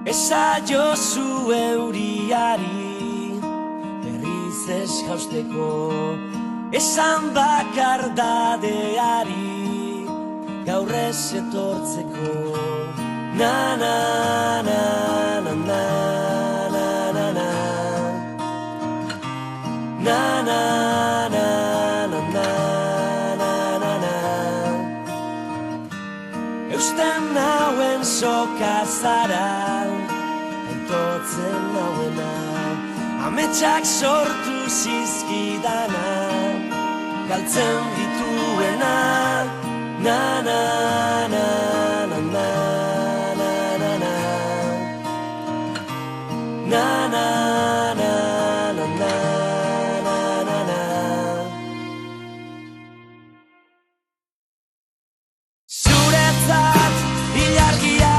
Esa jozu euriari berriz ez jausteko, esan bakardadeari gaur ez etortzeko. Na na na na na na na na na na na na na na na. Eusten nauen soka zara, entotzen nauena, ametsak sortu zizkidana, galtzen dituena. Na na na na na na na na na na na na na na na. Zuretzat ilargia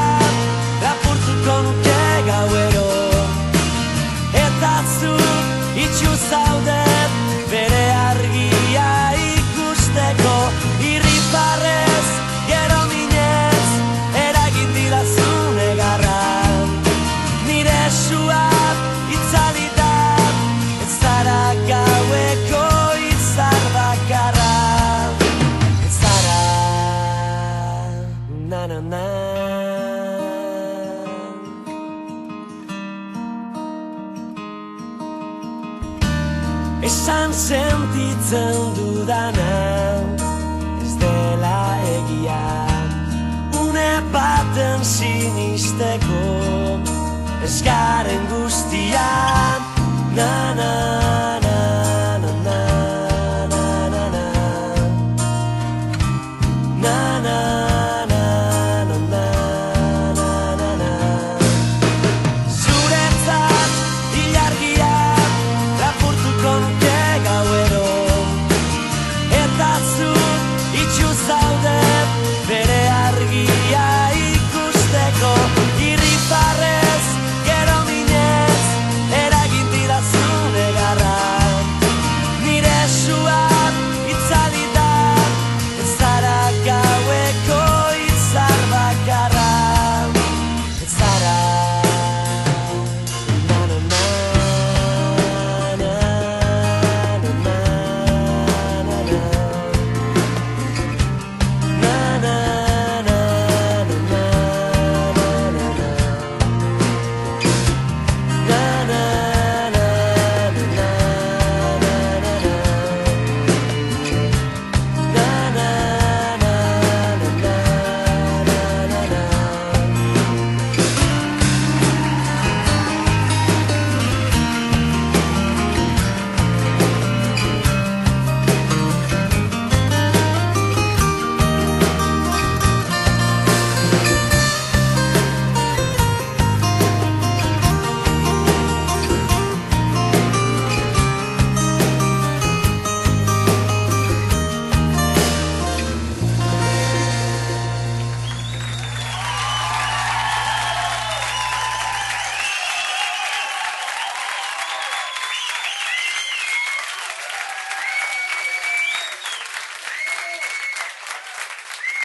lapurtuko nuke gauero, eta zu itxu zaudet bere argia ikusteko. Irriparrez, gero minez, eragin didazun egarra, nire suak itzalitan, ez zara gaueko izar bakarra, ez zara, na na na. Esan sentitzen dudana ez dela egia, une baten sinisteko ez garen guztian. Na na